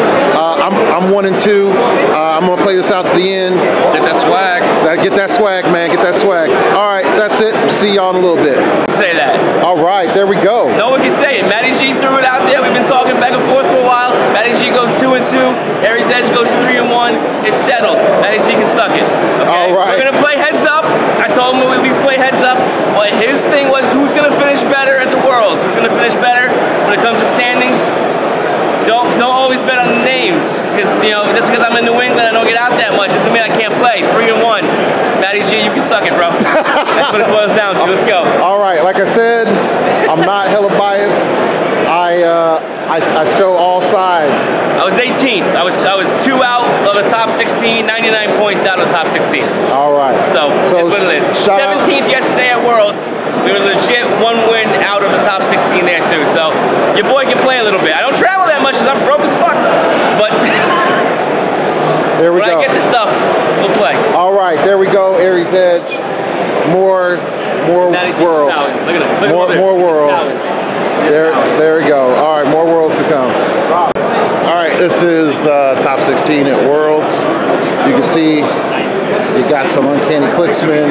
I'm 1 and 2. I'm gonna play this out to the end. Get that swag. Get that swag, man. Get that swag. All right, that's it. See y'all in a little bit. Say that. All right, there we go. No one can say it. Matty G threw it out there. We've been talking back and forth for a while. Matty G goes 2 and 2. Aries Edge goes 3 and 1. It's settled. Matty G can suck it. Okay? All right. We're gonna play heads up. I told him we'll at least play heads up. But his thing was who's gonna finish better at the Worlds. Who's gonna finish better when it comes to standings. Don't always bet on the names, because just because I'm in New England, I don't get out that much. Doesn't mean I can't play. 3 and 1. Matty G, you can suck it, bro. That's what it boils down to. Let's go. All right, like I said, I'm not hella biased. I show all sides. I was 18th. I was 2 out of the top 16, 99 points out of the top 16. All right. So it's what it is. 17th yesterday at Worlds. We were legit 1 win out of the top 16 there too. So your boy can play a little bit. I don't travel that much because I'm broke as fuck. But there we when go. I get the stuff, we'll play. All right, there we go. Aries Edge. More worlds. Look at it. More worlds. There we go. All right, more worlds to come. All right, this is top 16 at Worlds. You can see you got some uncanny clicksmen.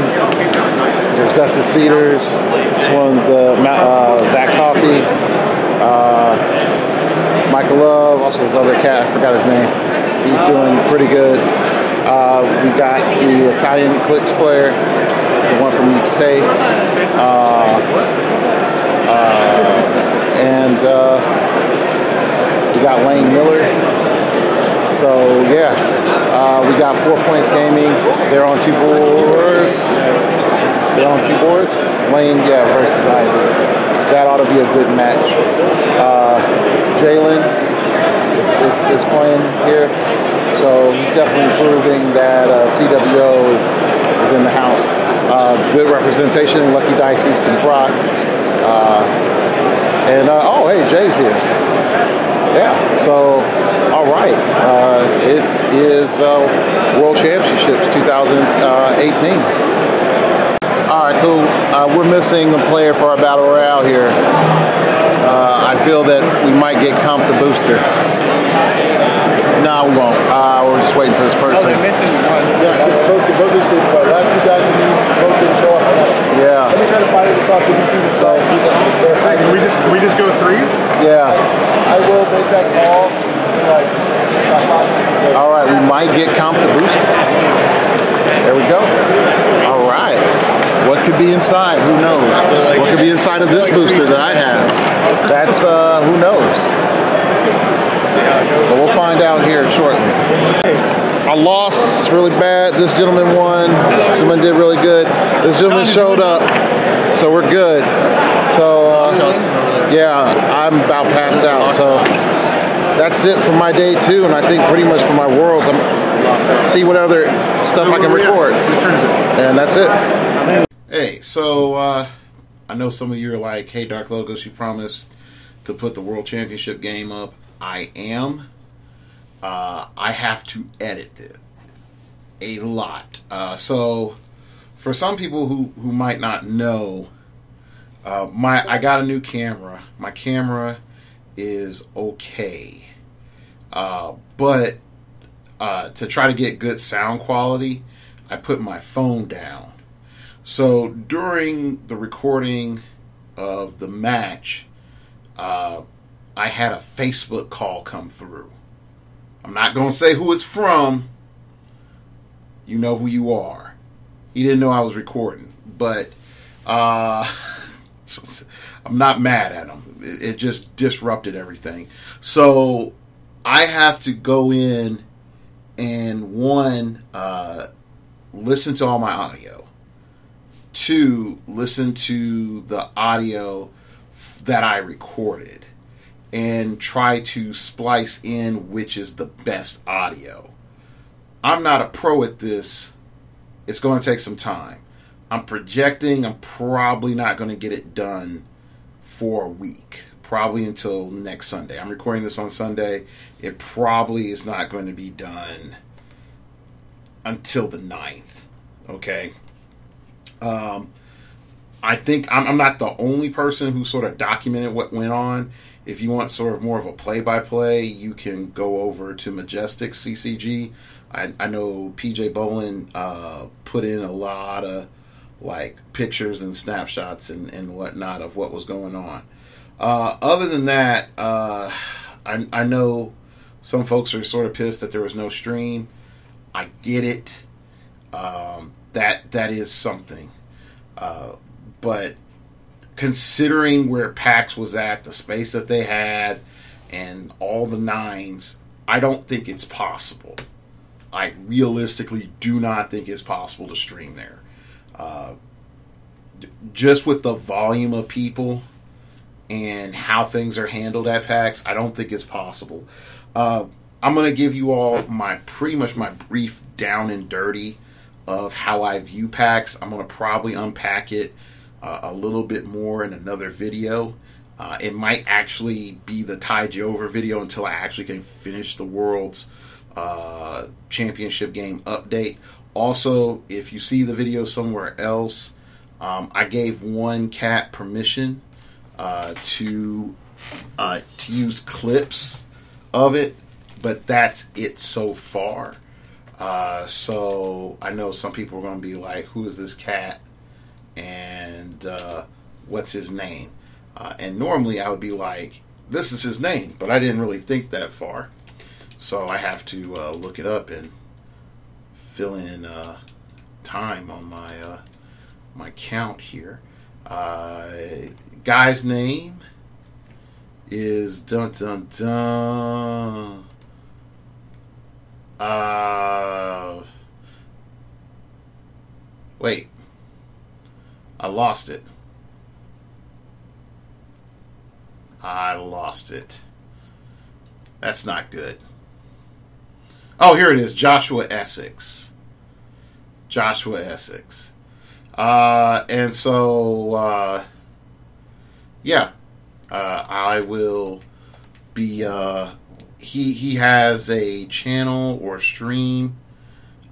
There's Dustin Cedars. It's one of the Zach Coffey. Michael Love. Also this other cat, I forgot his name. He's doing pretty good. We got the Italian Clicks player, the one from UK, and we got Lane Miller. So yeah, we got 4 Points Gaming. They're on 2 boards. Lane, yeah, versus Isaac. That ought to be a good match. Jalen is playing here, so he's definitely proving that CWO is in the house. Good representation. Lucky Dice Easton Brock. Oh, hey, Jay's here. Yeah, so, all right. It is World Championships 2018. All right, cool. We're missing a player for our Battle Royale here. I feel that we might get comped the booster. No, we won't. We're just waiting for this person. Oh, they're missing one. Yeah, both did, but last 2 guys both didn't show up. Yeah. Let me try to find it across the site. Can we just go 3s? Yeah. I will make that call. All right, we might get comped the booster. There we go. All right. What could be inside? Who knows? What could be inside of this booster that I have? That's, who knows? But we'll find out here shortly. I lost really bad. This gentleman won. This gentleman did really good. This gentleman showed up. So we're good. So, yeah, I'm about passed out. So that's it for my day 2. And I think pretty much for my Worlds. See what other stuff I can record. And that's it. Hey, so I know some of you are like, hey, Dark Logos, you promised to put the World Championship game up. I am. I have to edit it a lot. So for some people who might not know, I got a new camera. My camera is okay. But to try to get good sound quality, I put my phone down. So during the recording of the match, I had a Facebook call come through. I'm not going to say who it's from. You know who you are. He didn't know I was recording. But I'm not mad at him. It just disrupted everything. So I have to go in and, 1, listen to all my audio. 2, listen to the audio that I recorded and try to splice in which is the best audio. I'm not a pro at this. It's going to take some time. I'm projecting I'm probably not going to get it done for a week. Probably until next Sunday. I'm recording this on Sunday. It probably is not going to be done until the 9th. Okay? I think I'm not the only person who sort of documented what went on. If you want sort of more of a play-by-play, you can go over to Majestic CCG. I know PJ Bolin put in a lot of like pictures and snapshots and whatnot of what was going on. Other than that, I know some folks are sort of pissed that there was no stream. I get it. That is something. But considering where PAX was at, the space that they had, and all the 9s, I don't think it's possible. I realistically do not think it's possible to stream there. Just with the volume of people and how things are handled at PAX, I don't think it's possible. I'm going to give you all pretty much my brief down and dirty of how I view PAX. I'm going to probably unpack it a little bit more in another video. It might actually be the Tide You Over video until I actually can finish the World's Championship game update. Also, if you see the video somewhere else, I gave one cat permission to use clips of it, but that's it so far. So I know some people are going to be like, who is this cat? And what's his name? And normally I would be like, this is his name, but I didn't really think that far. So I have to look it up and fill in time on my my count here. Guy's name is dun dun dun. Wait, I lost it. That's not good. Oh, here it is. Joshua Essex. And so, yeah, I will be, he has a channel or stream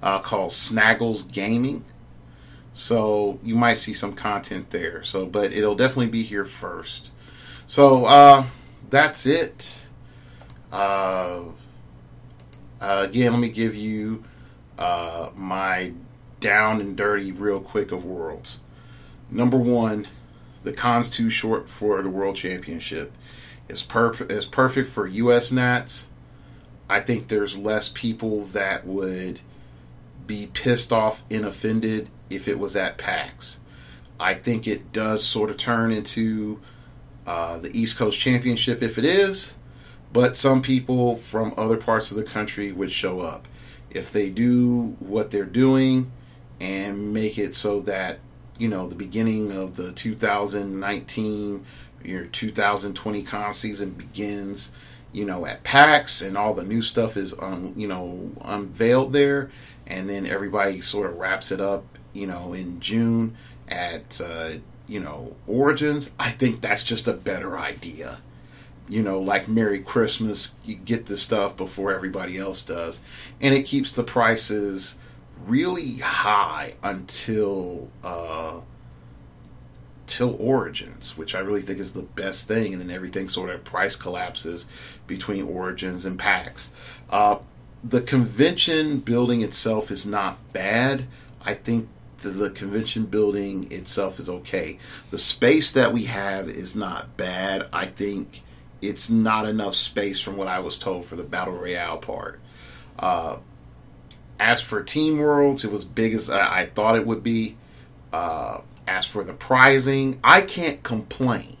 called Snaggles Gaming. So you might see some content there. So, but it'll definitely be here first. So, that's it. Again, let me give you my down and dirty real quick of Worlds. Number one, the con's too short for the World Championship. It's perfect for US Nats. I think there's less people that would be pissed off and offended if it was at PAX. I think it does sort of turn into the East Coast Championship if it is, but some people from other parts of the country would show up. If they do what they're doing and make it so that, you know, the beginning of the 2019 or 2020 con season begins, you know, at PAX, and all the new stuff is unveiled there, and then everybody sort of wraps it up, you know, in June at Origins. I think that's just a better idea. You know, like Merry Christmas, you get the stuff before everybody else does, and it keeps the prices really high until till Origins, which I really think is the best thing, and then everything sort of price collapses between Origins and PAX. The convention building itself is not bad. I think the convention building itself is okay. The space that we have is not bad. I think it's not enough space from what I was told for the Battle Royale part. As for Team Worlds, it was big as I thought it would be. As for the pricing, I can't complain.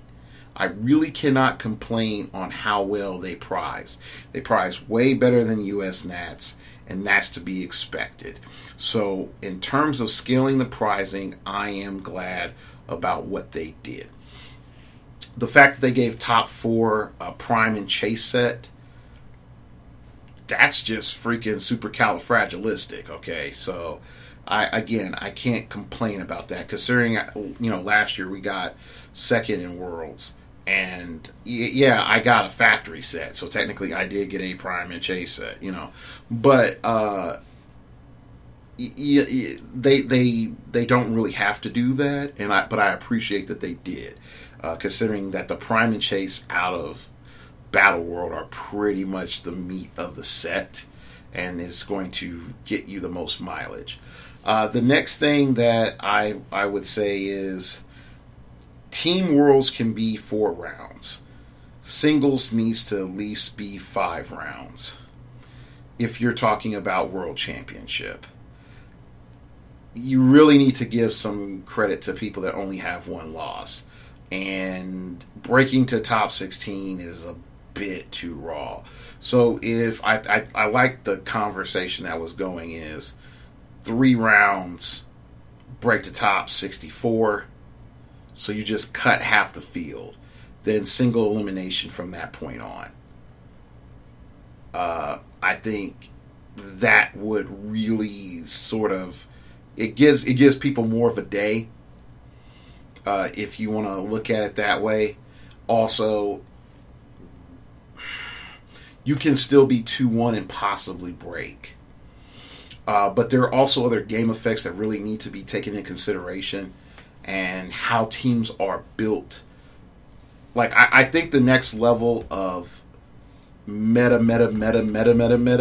I really cannot complain on how well they priced. They priced way better than US Nats, and that's to be expected. So in terms of scaling the pricing, I am glad about what they did. The fact that they gave top 4 a Prime and Chase set, that's just freaking supercalifragilistic, okay? So I can't complain about that, considering, you know, last year we got second in Worlds, and yeah, I got a factory set, so technically I did get a Prime and Chase set, you know, but they don't really have to do that, but I appreciate that they did, considering that the Prime and Chase out of Battle World are pretty much the meat of the set, and is going to get you the most mileage. The next thing that I would say is Team Worlds can be 4 rounds. Singles needs to at least be 5 rounds. If you're talking about World Championship, you really need to give some credit to people that only have 1 loss. And breaking to top 16 is a bit too raw. So if I like the conversation that was going is 3 rounds, break to top 64, so you just cut half the field, then single elimination from that point on. I think that would really sort of, it gives people more of a day, if you want to look at it that way. Also, you can still be 2-1 and possibly break. But there are also other game effects that really need to be taken into consideration, and how teams are built. Like, I think the next level of meta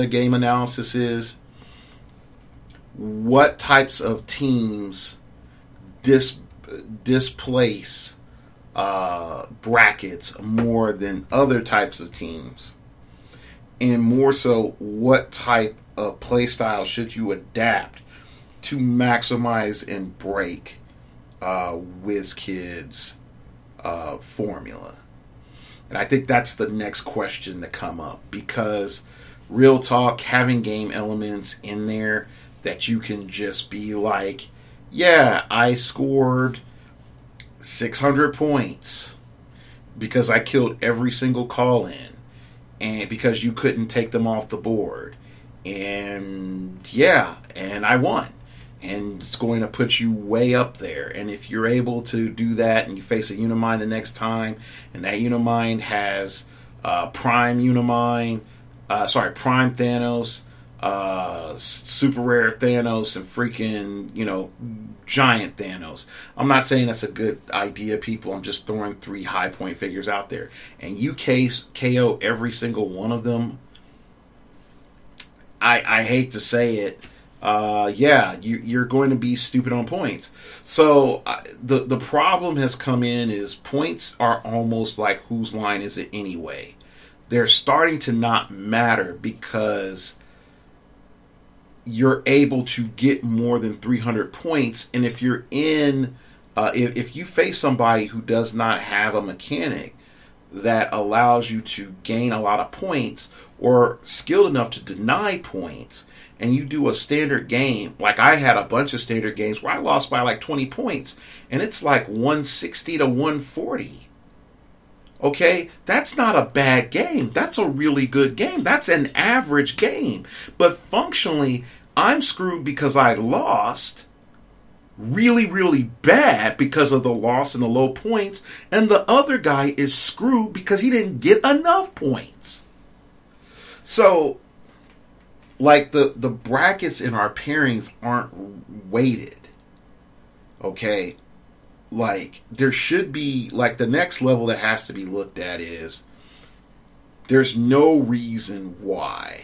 game analysis is what types of teams displace brackets more than other types of teams, and more so what type play style should you adapt to maximize and break WizKids formula? And I think that's the next question to come up, because real talk, having game elements in there that you can just be like, yeah, I scored 600 points because I killed every single call in, and because you couldn't take them off the board, and yeah, and I won. And it's going to put you way up there. And if you're able to do that and you face a Unimind the next time, and that Unimind has Prime Thanos, super rare Thanos, and freaking, giant Thanos. I'm not saying that's a good idea, people. I'm just throwing 3 high point figures out there. And you KO every single one of them. I hate to say it. You're going to be stupid on points. So the problem has come in is points are almost like whose line is it anyway. They're starting to not matter because you're able to get more than 300 points. And if you're if you face somebody who does not have a mechanic that allows you to gain a lot of points, or skilled enough to deny points, and you do a standard game, like I had a bunch of standard games where I lost by like 20 points, and it's like 160 to 140. Okay, that's not a bad game. That's a really good game. That's an average game. But functionally, I'm screwed because I lost really, really bad because of the loss and the low points, and the other guy is screwed because he didn't get enough points. So, like, the brackets in our pairings aren't weighted. Okay? Like, there should be, like, the next level that has to be looked at is there's no reason why,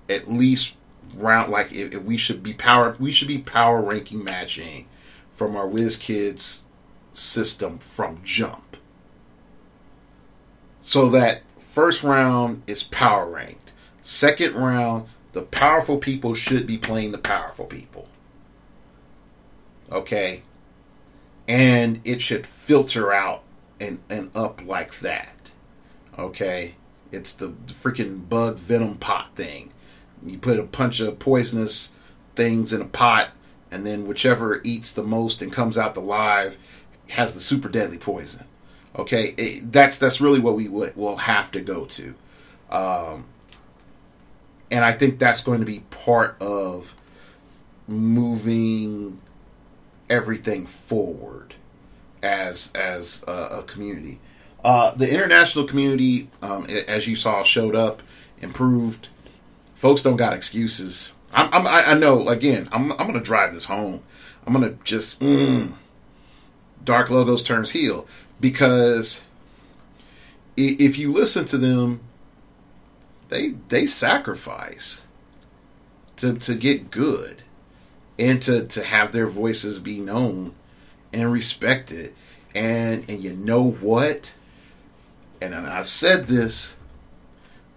at least round, like, if we should be power ranking matching from our WizKids system from jump. So that first round is power ranked. Second round, the powerful people should be playing the powerful people. Okay? And it should filter out and up like that. Okay? It's the freaking bug venom pot thing. You put a bunch of poisonous things in a pot, and then whichever eats the most and comes out alive has the super deadly poison. Okay? That's really what we will have to go to. And I think that's going to be part of moving everything forward as a community. The international community, as you saw, showed up, improved. Folks don't got excuses. I know. Again, I'm going to drive this home. I'm going to just Dark Logos turns heel, because if you listen to them, they sacrifice to get good, and to have their voices be known and respected. And you know what? And I've said this,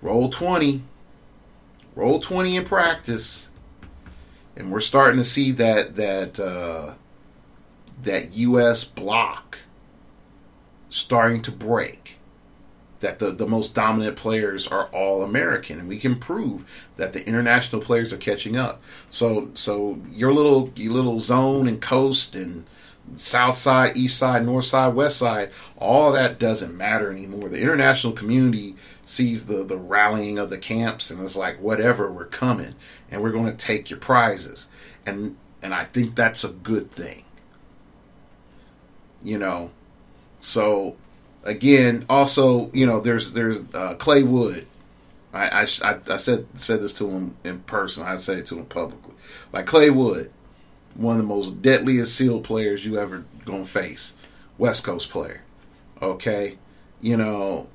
roll 20 in practice, and we're starting to see that U.S. block starting to break. That the most dominant players are all American, and we can prove that the international players are catching up. So your little zone and coast and south side, east side, north side, west side, all that doesn't matter anymore. The international community sees the rallying of the camps, and it's like, whatever, we're coming, and we're going to take your prizes, and I think that's a good thing. So. Again, also, there's Clay Wood. I said this to him in person. I say it to him publicly. Like, Clay Wood, one of the most deadliest SEAL players you ever gonna face. West Coast player. Okay? There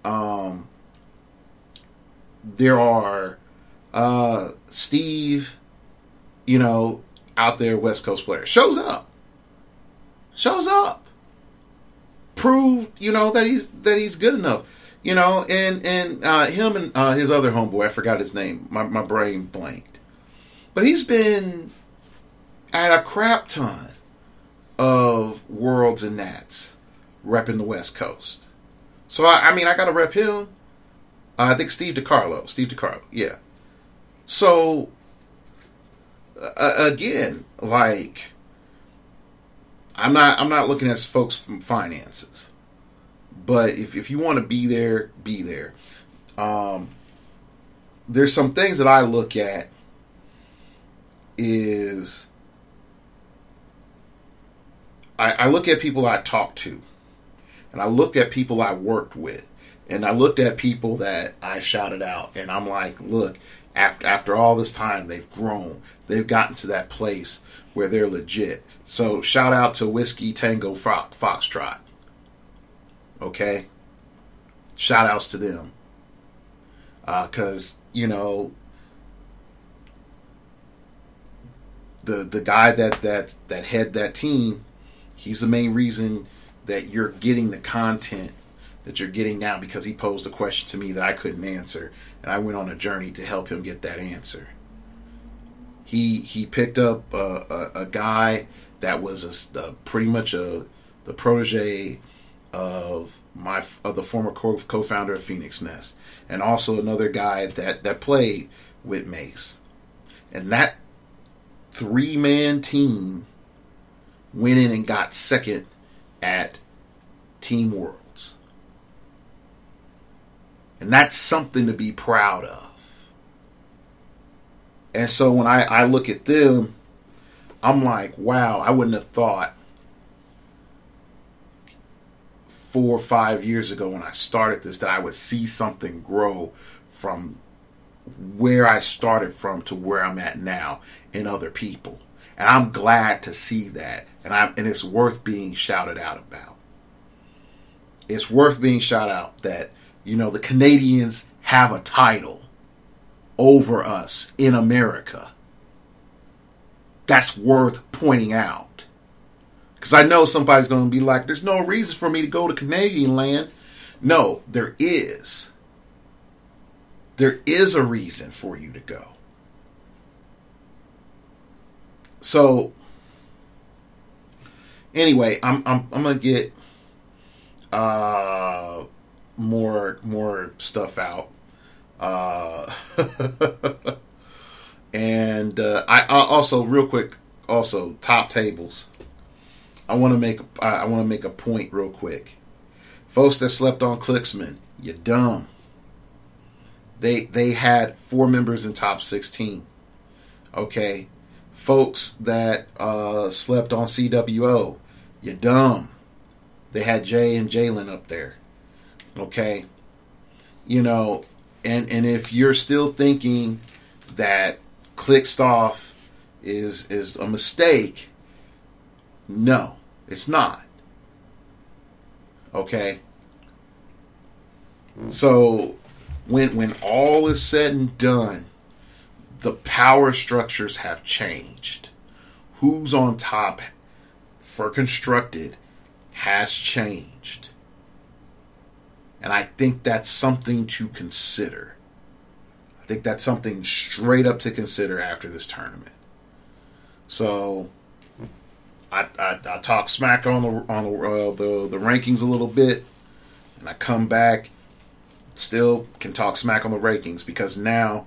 are Steve, out there, West Coast player. Shows up. Proved, that he's good enough, and him and his other homeboy, I forgot his name. My brain blanked. But he's been at a crap ton of Worlds and Nats repping the West Coast. So, I mean, I got to rep him. I think Steve DiCarlo, yeah. So, again, like, I'm not looking at folks from finances. But if you want to be there, be there. There's some things that I look at is I look at people I talk to, and I look at people I worked with, and I looked at people that I shouted out, and I'm like, look, after all this time, they've grown. They've gotten to that place where they're legit. So shout out to Whiskey Tango Foxtrot. Okay? Shout outs to them. Because, you know, the guy that head that team, he's the main reason that you're getting the content that you're getting now, because he posed a question to me that I couldn't answer, and I went on a journey to help him get that answer. He picked up a guy that was pretty much the protege of the former co-founder of Phoenix Nest, and also another guy that played with Mace, and that 3-man team went in and got second at Team Worlds. And that's something to be proud of. And so when I look at them, I'm like, wow, I wouldn't have thought 4 or 5 years ago when I started this that I would see something grow from where I started from to where I'm at now in other people. And I'm glad to see that. And it's worth being shouted out about. It's worth being shouted out that, you know, the Canadians have a title over us in America. That's worth pointing out. Because I know somebody's going to be like, there's no reason for me to go to Canadian land. No, there is. There is a reason for you to go. So, anyway, I'm gonna get more stuff out, and I also real quick top tables. I want to make a point real quick, folks that slept on Clicksman, you dumb. They had 4 members in top 16. Okay. Folks that slept on CWO, you dumb. They had Jay and Jalen up there. Okay. You know, and if you're still thinking that Clickstoff is a mistake, no, it's not. Okay. So when all is said and done, the power structures have changed. Who's on top for constructed has changed. And I think that's something to consider. I think that's something straight up to consider after this tournament. So I talk smack on the rankings a little bit, and I come back, still can talk smack on the rankings, because now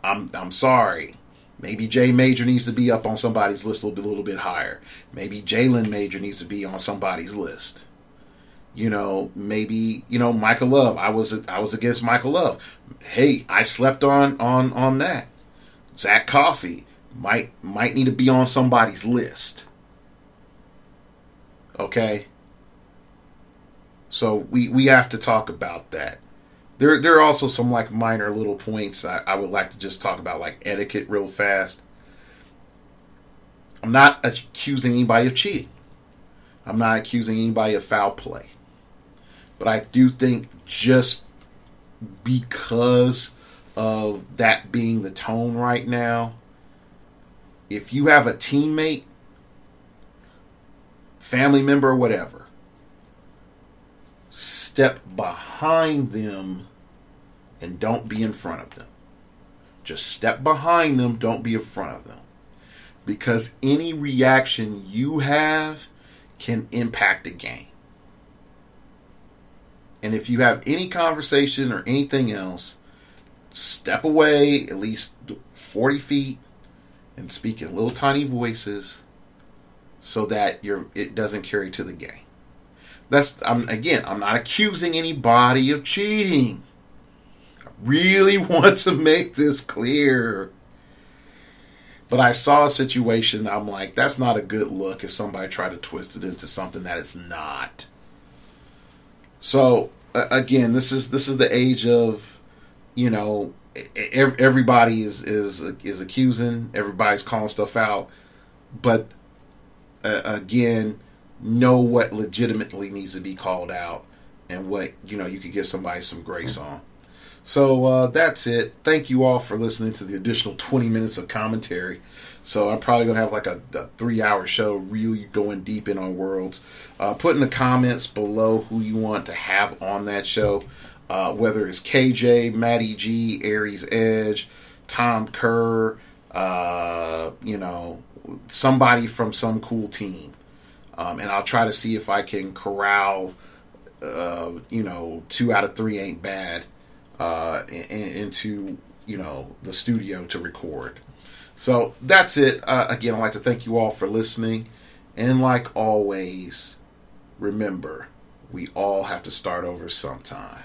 I'm sorry. Maybe Jay Major needs to be up on somebody's list a little bit higher. Maybe Jalen Major needs to be on somebody's list. You know, maybe, you know, Michael Love. I was against Michael Love. Hey, I slept on that. Zach Coffey might need to be on somebody's list. Okay? So we have to talk about that. There are also some like minor little points I would like to just talk about, like etiquette real fast. I'm not accusing anybody of cheating. I'm not accusing anybody of foul play. But I do think just because of that being the tone right now, if you have a teammate, family member, or whatever, step behind them and don't be in front of them. Just step behind them. Don't be in front of them. Because any reaction you have can impact the game. And if you have any conversation or anything else, step away at least 40 feet and speak in little tiny voices so that it doesn't carry to the game. I'm not accusing anybody of cheating. I really want to make this clear. But I saw a situation, I'm like, that's not a good look if somebody tried to twist it into something that it's not. So, again, this is the age of, everybody is accusing, everybody's calling stuff out. But, again, know what legitimately needs to be called out and what, you could give somebody some grace on. So that's it. Thank you all for listening to the additional 20 minutes of commentary. So I'm probably going to have like a 3-hour show really going deep in on Worlds. Put in the comments below who you want to have on that show. Whether it's KJ, Matty G, Aries Edge, Tom Kerr, somebody from some cool team. And I'll try to see if I can corral, 2 out of 3 ain't bad. Into the studio to record. So that's it. Again, I'd like to thank you all for listening, and like always, remember, we all have to start over sometime.